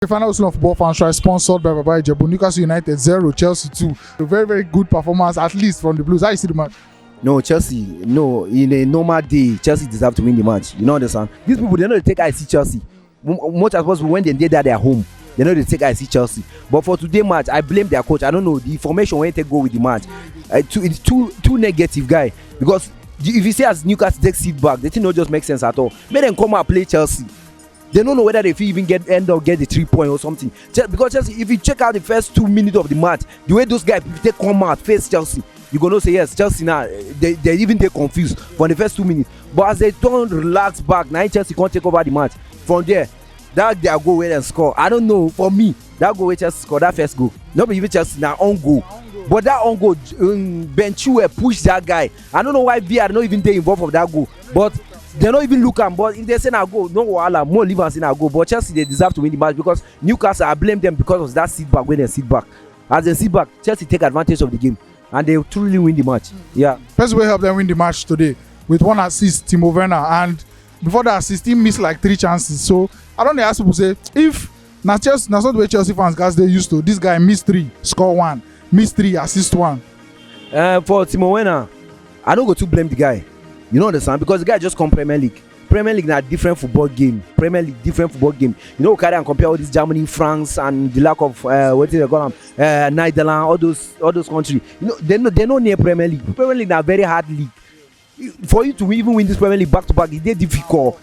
The final whistle of football fans try sponsored by Baba Ijebu. Newcastle United 0, Chelsea 2. A very, very good performance, at least from the Blues. How you see the match? No, Chelsea, no, in a normal day, Chelsea deserve to win the match. You know understand? These people, they know they take IC Chelsea. Much as possible when they did that, they're home. They know they take IC Chelsea. But for today's match, I blame their coach. I don't know, the formation when they go with the match. It's too negative, guy. Because if you say as Newcastle take seat back, the thing don't just make sense at all. Make them come and play Chelsea. They don't know whether they even end up get the 3 point or something. Because Chelsea, if you check out the first 2 minutes of the match, the way those guys they come out face Chelsea, you gonna say yes, Chelsea now they even they confused for the first 2 minutes. But as they turn relax back, now Chelsea can't take over the match. From there, that their goal where and score. I don't know. For me, that goal where Chelsea score that first goal, not even Chelsea now on goal. But that on goal, Ben Chilwell pushed that guy. I don't know why VR not even they involved of that goal, but. They don't even look at, but if they say now go, no wahala, more leave and say now go. But Chelsea they deserve to win the match because Newcastle, I blame them because of that sit back when they sit back. As they sit back, Chelsea take advantage of the game and they truly win the match. Yeah. Best way help them win the match today with 1 assist, Timo Werner, and before that assist, he missed like 3 chances. So I don't know, ask people say if now Chelsea, that's not the way Chelsea fans guys they used to. This guy missed 3, score 1, missed 3, assist 1. For Timo Werner, I don't go to blame the guy. You know understand? Because the guy just come Premier League. Premier League na different football game. Premier League different football game. You know, carry and compare all this Germany, France, and the lack of what do they call them? Netherlands, all those countries. You know, they know near Premier League. Premier League na very hard league. For you to even win this Premier League back to back, it's difficult.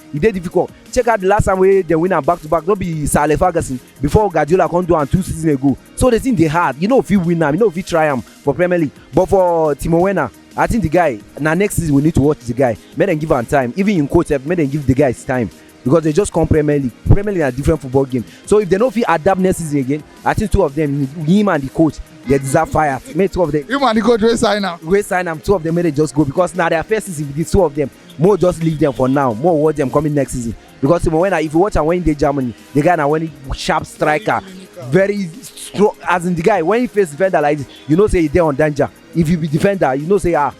Check out the last time they win back to back. Don't be Sir Alex Ferguson before Guardiola come do and 2 seasons ago. So they think they hard. You know if you win them, you know if you try them for Premier League. But for Timo Werner, I think the guy, now next season we need to watch the guy. Make them give him time. Even in coach, make them give the guys time. Because they just come Premier League. Premier League is a different football game. So if they don't feel adapt next season again, I think 2 of them, him and the coach, they deserve fire. Make 2 of them. Him and the coach will sign them. We sign them. 2 of them, may they just go. Because now their first season with these 2 of them, more just leave them for now. More watch them coming next season. Because if you watch and when they Germany, the guy now when he sharp striker, very strong. As in the guy, when he face defender like this, you know say he's there on danger. If you be defender, you know say at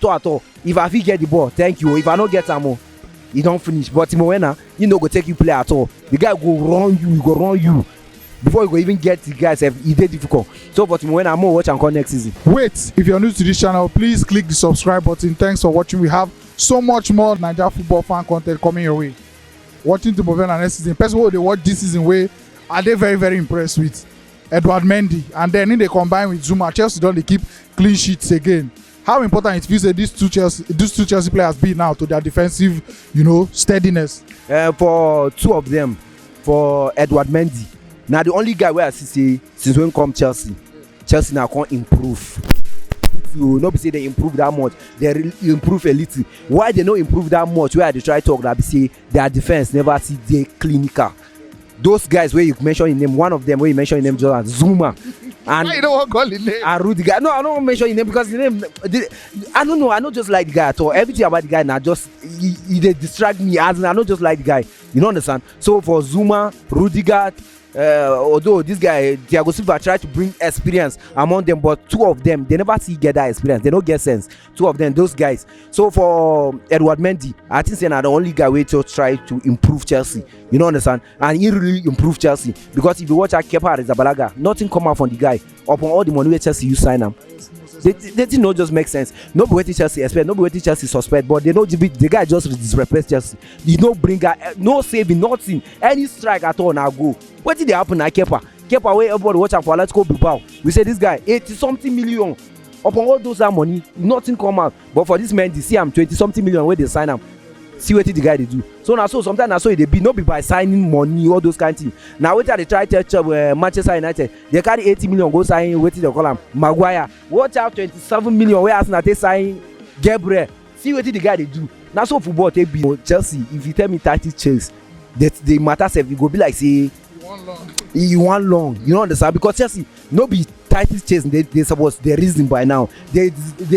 all. If I fit get the ball, thank you. If I don't get them, he don't finish. But Timo Werner, he no go take you play at all. The guy go run you. Before you go even get the guys, he did difficult. So for Timo Werner, I'm gonna watch and come next season. Wait, if you're new to this channel, please click the subscribe button. Thanks for watching. We have so much more Naija football fan content coming your way. Watching Timo Werner next season. Person who they watch this season way, are they very, very impressed with Edward Mendy, and then in they combine with Zouma. Chelsea don't they keep clean sheets again. How important it feels that these two Chelsea players be now to their defensive, steadiness? For 2 of them, for Edward Mendy, now the only guy where I see since when come Chelsea now can't improve. No be say they improve that much, they improve a little. Why they don't improve that much? Where they try talk that be say their defense never see the clinical. Those guys where you mention in name, one of them where you mention in name just Zouma. And why you don't want to call his name? And Rudiger. No, I don't want to mention his name because the name. I don't know. I don't just like the guy at all. Everything about the guy now just he they distract me. As I don't just like the guy. You don't understand? So for Zouma, Rudiger, although this guy Thiago Silva tried to bring experience among them, but 2 of them they never see get that experience. They don't get sense. 2 of them, those guys. So for Edward Mendy, I think they're the only guy who just try to improve Chelsea. You know understand? And he really improved Chelsea because if you watch Kepa Arrizabalaga, nothing come out from the guy. Upon all the money where Chelsea you sign him. They did not just make sense. Nobody waiting Chelsea expect, nobody waiting Chelselsea suspect, but they know the guy just disrespect Chelsea. He no bring no saving, nothing, any strike at all now go. What did they happen at Kepa where everybody watch out for Atletico Bilbao? We say this guy 80-something million. Upon all those money, nothing come out. But for this man, they see him 20-something million where they sign him. See what the guy they do. So now sometimes they be not be by signing money, all those kind of things. Now wait till they try to Manchester United, they carry 80 million go sign wait till they call him Maguire. Watch out 27 million where Arsenal they sign Gabriel. See what the guy they do. Now so football they be Chelsea. If you tell me 30 chase, that the matter self, you go be like say you want long. You know understand? Because Chelsea no be title chase. They suppose the reason by now. They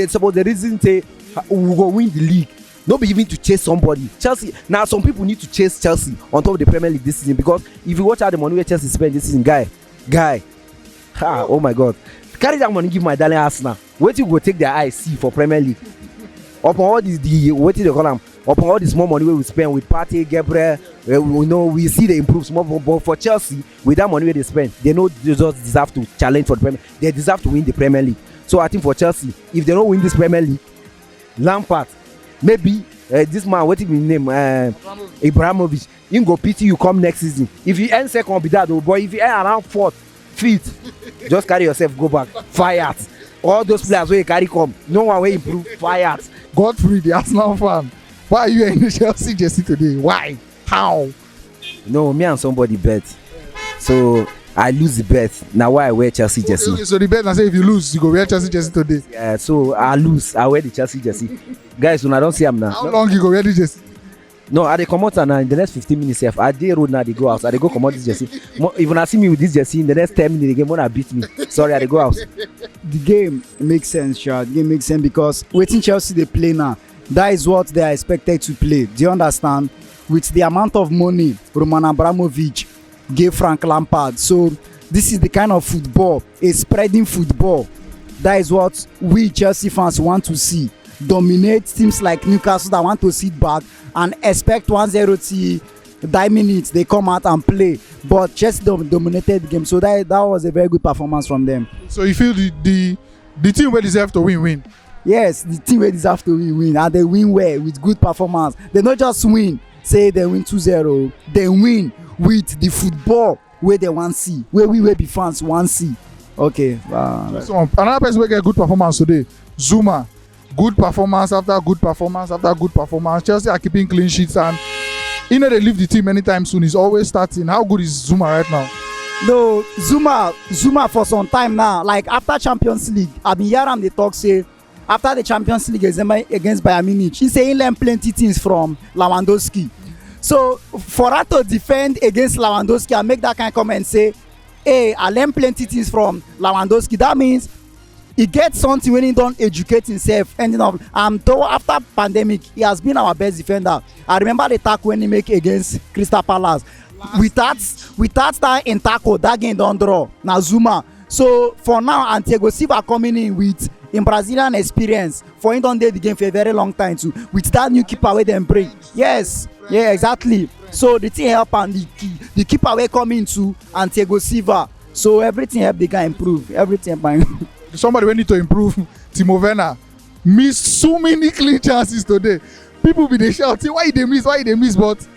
suppose the reason say we go win the league. Not be even to chase somebody. Chelsea now, some people need to chase Chelsea on top of the Premier League this season because if you watch out the money where Chelsea spend this season, guy, oh my God, carry that money give my darling Arsenal. Wait till you go take their eyes see for Premier League. Upon all these the what do they call them upon all the small money we spend with Partey, Gabriel, we know we see they improve small. But for Chelsea, with that money they spend, they know they just deserve to challenge for the Premier. They deserve to win the Premier League. So I think for Chelsea, if they don't win this Premier League, Lampard, maybe this man, what is his name, Abramovich, he go pity you come next season. If you end second, be that though. But if you end around 4th, 5th, just carry yourself, go back, fired. All those players where you carry come, no one will improve, fired. Godfrey, the Arsenal fan, why are you in the Chelsea jersey today? Why? How? No, me and somebody bet, so I lose the bet. Now why I wear Chelsea jersey? Okay, so the bet, I say if you lose, you go wear Chelsea jersey today. Yeah, so I lose. I wear the Chelsea jersey. Guys, when I don't see him now. How long you go wear the jersey? No, I dey comot now in the next 15 minutes. If I dey road now, they go out. I dey go comot this jersey. If you see me with this jersey in the next 10 minutes, the game wanna beat me. Sorry, I dey go out. The game makes sense, sure. The game makes sense because waiting Chelsea they play now. That is what they are expected to play. Do you understand? With the amount of money Roman Abramovich gave Frank Lampard. So this is the kind of football, a spreading football. That is what we Chelsea fans want to see. Dominate teams like Newcastle that want to sit back and expect 1-0 till 9 minutes they come out and play. But Chelsea dominated the game. So that was a very good performance from them. So you feel the team will deserve to win? Yes, the team will deserve to win. And they win well with good performance. They not just win, say they win 2-0. They win with the football where they want to see, where we will be fans want to see. Okay. So another person will get good performance today. Zouma. Good performance after good performance after good performance. Chelsea are keeping clean sheets and they leave the team anytime soon. He's always starting. How good is Zouma right now? No, Zouma for some time now. Like after Champions League, I've been hearing they talk say after the Champions League against Bayern Munich, he say he learned plenty things from Lewandowski. So for her to defend against Lewandowski and make that kind of comment say, hey, I learned plenty things from Lewandowski. That means he gets something when he don't educate himself. Ending up, though after pandemic, he has been our best defender. I remember the tackle when he make against Crystal Palace. Without that in tackle, that game don't draw. Now Zouma. So for now, Thiago Silva coming in with in Brazilian experience. For him don't do the game for a very long time too. With that new keeper where them bring. Yes, yeah, exactly. So the team help and the keeper will come into Thiago Silva. So everything help the guy improve. Everything help. Somebody will need to improve. Timo Werner missed so many clean chances today. People be they shouting, why they miss? But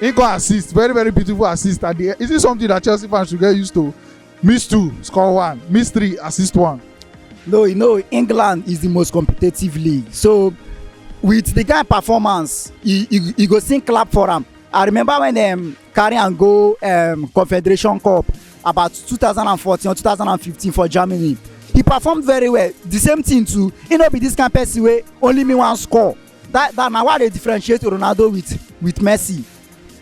he got assist, very very beautiful assist. And is it something that Chelsea fans should get used to? Miss 2, score 1. Miss 3, assist 1. No, you know England is the most competitive league. So with the guy performance, you go sing clap for him. I remember when them carry and go Confederation Cup about 2014 or 2015 for Germany. He performed very well. The same thing too. He not be this kind of person where only me one score. That now why they differentiate Ronaldo with Messi.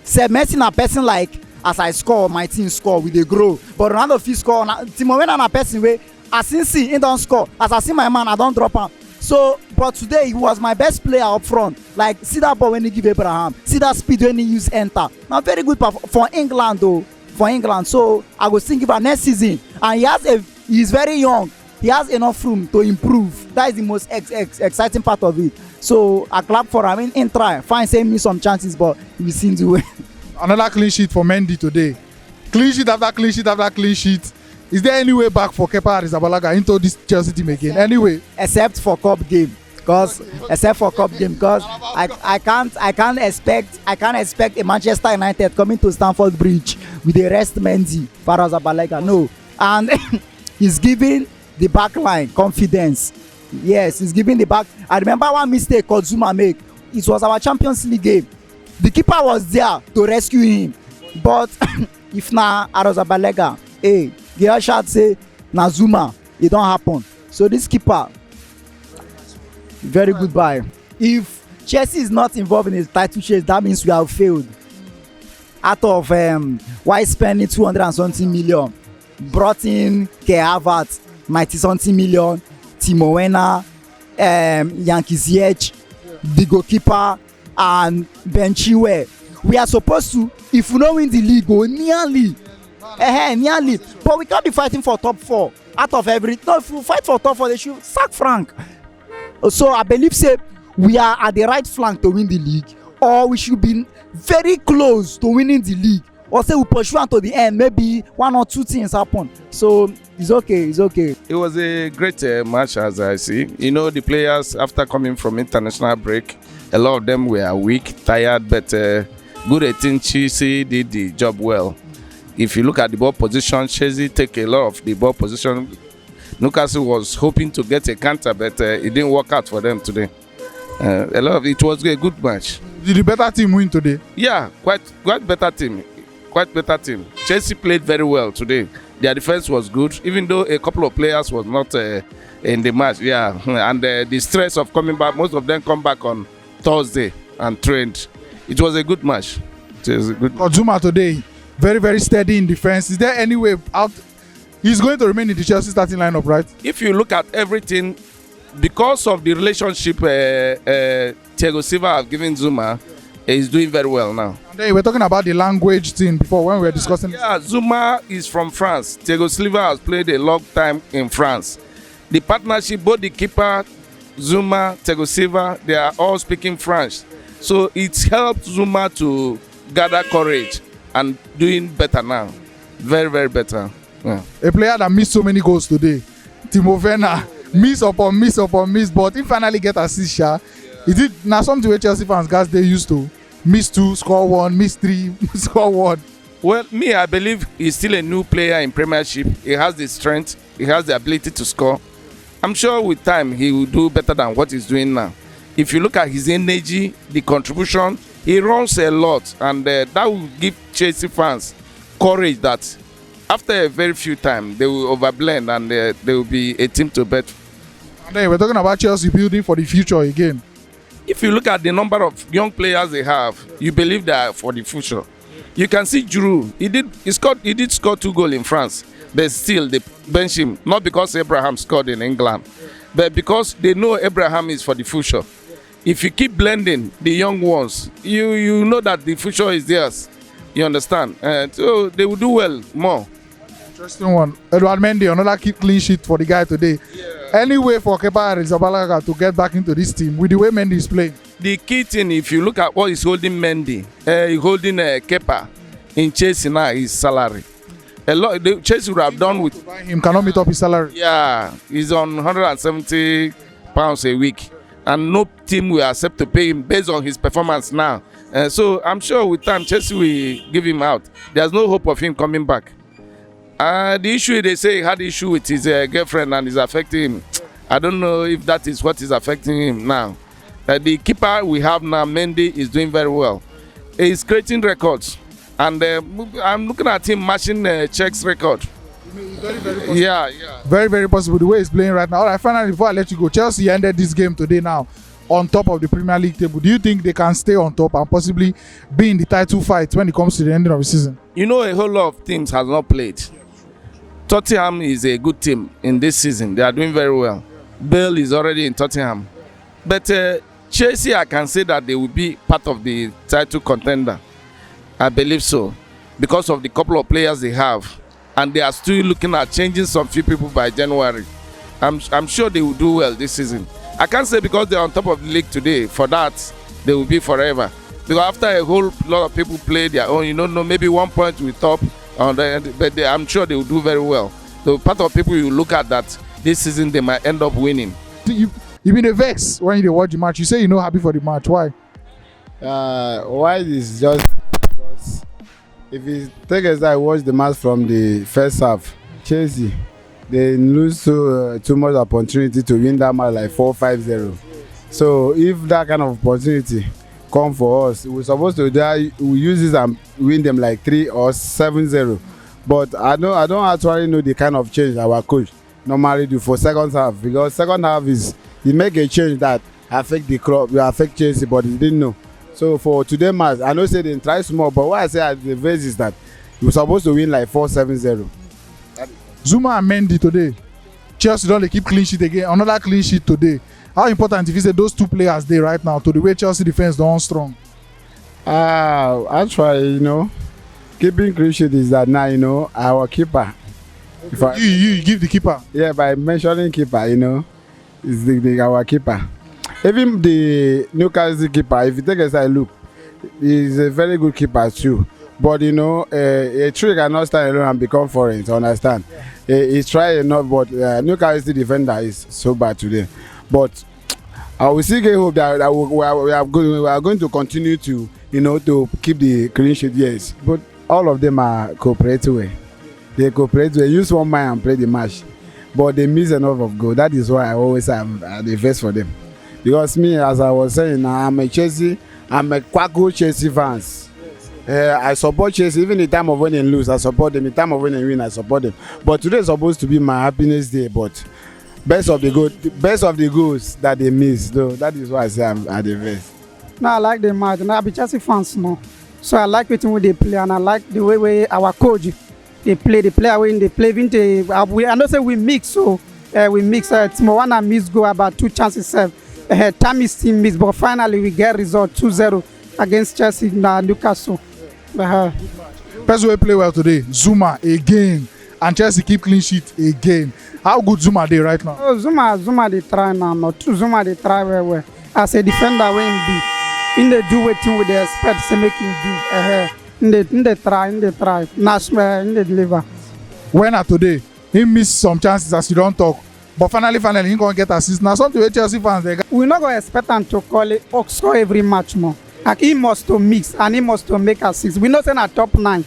Say Messi na person like as I score, my team score, we dey grow. But Ronaldo fit score. Timo Werner na person where as he see, he don't score. As I see my man, I don't drop him. So, but today he was my best player up front. Like see that ball when he give Abraham. See that speed when he use enter. Now very good for England though. For England. So I go think about next season. And he's very young. He has enough room to improve. That is the most exciting part of it. So I clap for him in try. Fine, save me some chances, but we seem to win. Another clean sheet for Mendy today. Clean sheet after clean sheet after clean sheet. Is there any way back for Kepa Arrizabalaga into this Chelsea team again? Anyway, except for cup game, because I can't expect a Manchester United coming to Stamford Bridge with a rest Mendy for Arrizabalaga. No, and he's giving the back line confidence. Yes, he's giving the back. I remember one mistake Zouma make. It was our Champions League game. The keeper was there to rescue him, but if na Arrizabalaga, hey, the usher say na Zouma, it don't happen. So this keeper, very goodbye. If Chelsea is not involved in his title chase, that means we have failed. Out of why spending 200 and something million, brought in Kai Havertz, 90 something million, Timo Werner, Yankee Ziyech, the goalkeeper, and Ben Chilwell. We are supposed to, if we don't win the league, go nearly. But we can't be fighting for top 4 out of every. No, if we fight for top 4, they should sack Frank. So I believe say we are at the right flank to win the league, or we should be very close to winning the league, or say we pursue am to the end, maybe one or two things happen. So it's okay. It was a great match, as I see. You know, the players, after coming from international break, a lot of them were weak, tired, but good 18 Chelsea did the job well. If you look at the ball position, Chelsea take a lot of the ball position. Newcastle was hoping to get a counter, but it didn't work out for them today. It was a good match. Did the better team win today? Yeah, quite better team. Quite better team. Chelsea played very well today. Their defense was good, even though a couple of players was not in the match. Yeah, and the stress of coming back, most of them come back on Thursday and trained. It was a good match. It was a good. Zouma today, very, very steady in defense. Is there any way out? He's going to remain in the Chelsea starting lineup, right? If you look at everything, because of the relationship Thiago Silva have given Zouma, he's doing very well now. And then we were talking about the language thing before when we were discussing. Yeah, Zouma is from France. Thiago Silva has played a long time in France. The partnership, both the keeper, Zouma, Thiago Silva, they are all speaking French. So it's helped Zouma to gather courage and doing better now. Very, very better. Yeah. A player that missed so many goals today, Timo Werner, miss upon miss, but he finally get assist. Is it now something where Chelsea fans guys they used to miss 2, score 1, miss 3, score 1? Well, I believe he's still a new player in Premiership. He has the strength, he has the ability to score. I'm sure with time he will do better than what he's doing now. If you look at his energy, the contribution, he runs a lot, and that will give Chelsea fans courage that after a very few times they will overblend and they will be a team to bet. And then we're talking about Chelsea building for the future again. If you look at the number of young players they have, you believe they are for the future. You can see Giroud. He did score 2 goals in France, but still they bench him, not because Abraham scored in England, but because they know Abraham is for the future. If you keep blending the young ones, you know that the future is theirs. You understand? So they will do well more. Interesting one. Edouard Mendy, another clean sheet for the guy today. Yeah. Any way for Kepa Arrizabalaga to get back into this team with the way Mendy is playing? The key thing, if you look at what is holding Mendy, he's holding Kepa in Chelsea now, his salary. Chelsea would have done with him, cannot meet up his salary. Yeah, he's on £170 a week, and no team will accept to pay him based on his performance now. So I'm sure with time Chelsea will give him out. There's no hope of him coming back. The issue, they say he had issue with his girlfriend and is affecting him. I don't know if that is what is affecting him now. The keeper we have now, Mendy, is doing very well. He's creating records, and I'm looking at him matching Czech's record. Very, very possible. Yeah. Very, very possible the way he's playing right now. All right, finally, before I let you go, Chelsea ended this game today now on top of the Premier League table. Do you think they can stay on top and possibly be in the title fight when it comes to the ending of the season? You know, a whole lot of teams has not played. Tottenham is a good team in this season. They are doing very well. Bale is already in Tottenham. But Chelsea, I can say that they will be part of the title contender. I believe so. Because of the couple of players they have. And they are still looking at changing some few people by January. I'm sure they will do well this season. I can't say because they're on top of the league today, for that, they will be forever. Because after a whole lot of people play their own, maybe 1 point will top. But I'm sure they will do very well. So part of people you look at that this season they might end up winning. You been a vex when you watch the match. You say you're not happy for the match. Why? Why is just because if you take as I watch the match from the first half, Chelsea they lose too much opportunity to win that match like 4-5-0. So if that kind of opportunity come for us, we're supposed to we use this and win them like 3 or 7-0. But I don't actually know the kind of change our coach normally do for second half, because second half is he make a change that affect the club, will affect Chelsea, but he didn't know. So for today match, I know say they try small, but what I say at the base is that we're supposed to win like 4-7-0. Zouma and Mendy today, Chelsea don't keep clean sheet again. Another clean sheet today. How important if you say those 2 players there right now to the way Chelsea defense don't strong? Actually, keeping clean sheet is that now, our keeper. You give the keeper? Yeah, by mentioning keeper, is our keeper. Even the Newcastle keeper, if you take a side look, he's a very good keeper too. But you know, a tree cannot stand alone and become foreign. To understand, he's trying enough, but Newcastle defender is so bad today. But I will still get hope that we are going to continue to, you know, to keep the clean sheet. Yes, but all of them are cooperative way. They cooperate. They use one mind and play the match, but they miss enough of goal. That is why I always am the best for them. Because me, as I was saying, I'm a Kwaku Chelsea fans. I support Chelsea even in time of when they lose. I support them. In time of when they win, I support them. But today is supposed to be my happiness day. But best of the goals that they miss, though. That is why I say I'm at the best. No, I like the match. No, I be Chelsea fans now. So I like it when they play, and I like the way our coach they play. The player when they play. I know say we mix, so we mix. Timo Werner miss go about 2 chances. Tammy's team miss, but finally we get result 2-0 against Chelsea in Newcastle. Person wey play well today, Zouma again, and Chelsea keep clean sheet again. How good Zouma dey right now? Oh, Zouma dey try now. Not true, Zouma dey try well. As a defender, when he dey do wetin we dey expect, say make him do. In dey try. Nash, in dey deliver. Werner today, he miss some chances as you don talk, but finally he gonna get assist. Na something wey Chelsea fans dey. We no go expect am to call it or score every match more. Like he must to mix and he must to make assist. We know say na top 9.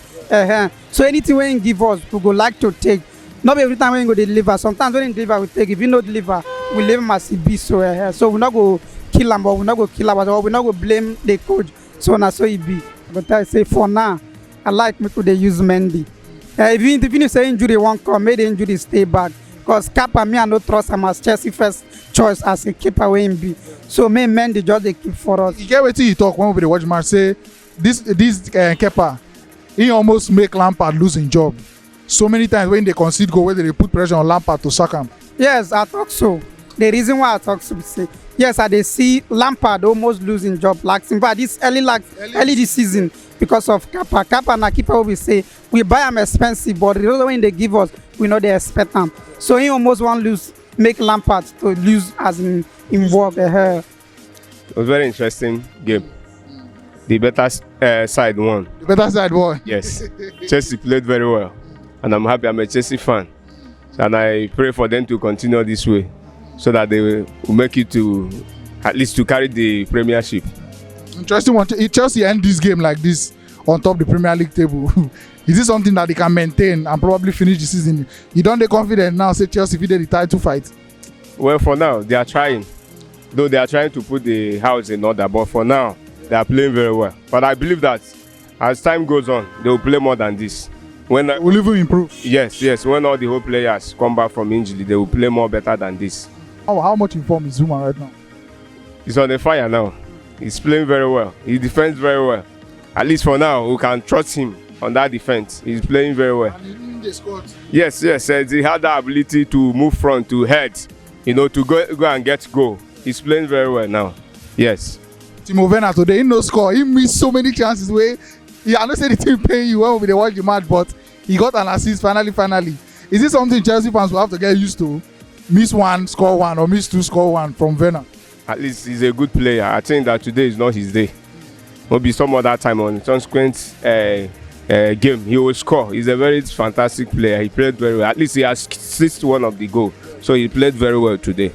So anything when he give us, we go like to take. Not every time when he go deliver. Sometimes when he deliver, we take. If he no deliver, we leave him as he be. So we not go kill him, but we not go kill him, but we not go blame the coach. So na so he be. But I say for now, I like me to use Mendy. Even if say injury won't come, make the injury stay back. Because Kappa, me I no trust him as Chelsea first choice as a keeper wey him be. So me Mendy just dey keep for us. You get wetin he talk when we dey watch match, say this Kepa, he almost make Lampard lose him job. So many times when they concede goal, when they put pressure on Lampard to sack him. Yes, I talk so. The reason why I talk so be say, yes, I dey see Lampard almost losing job like in fact this early this season because of Kappa. Kappa na keeper wey we say we buy am expensive, but the other when they give us, we know they expect am. So he almost want lose, make Lampard to lose as in work. It was very interesting game. The better side won. The better side won. Yes, Chelsea played very well, and I'm happy. I'm a Chelsea fan, and I pray for them to continue this way, so that they will make it to at least to carry the Premiership. Interesting one. If Chelsea end this game like this on top the Premier League table, is this something that they can maintain and probably finish the season? You don't dey confident now, say Chelsea fit dey the title fight? Well, for now, they are trying. Though they are trying to put the house in order, but for now, they are playing very well. But I believe that as time goes on, they will play more than this. Will even improve? Yes. When all the whole players come back from injury, they will play more better than this. How much in form is Zouma right now? He's on the fire now. He's playing very well. He defends very well. At least for now, we can trust him on that defense. He's playing very well. And he scored. Yes. He had the ability to move front, to head, to go and get goal. He's playing very well now. Yes. Timo Werner today, he no score. He missed so many chances where I don't say the team paying you when we watch the match, but he got an assist finally. Is this something Chelsea fans will have to get used to? Miss 1, score 1, or miss 2, score 1 from Werner? At least he's a good player. I think that today is not his day. Maybe some other time on subsequent game he will score. He's a very fantastic player. He played very well. At least he has assisted one of the goal. So he played very well today.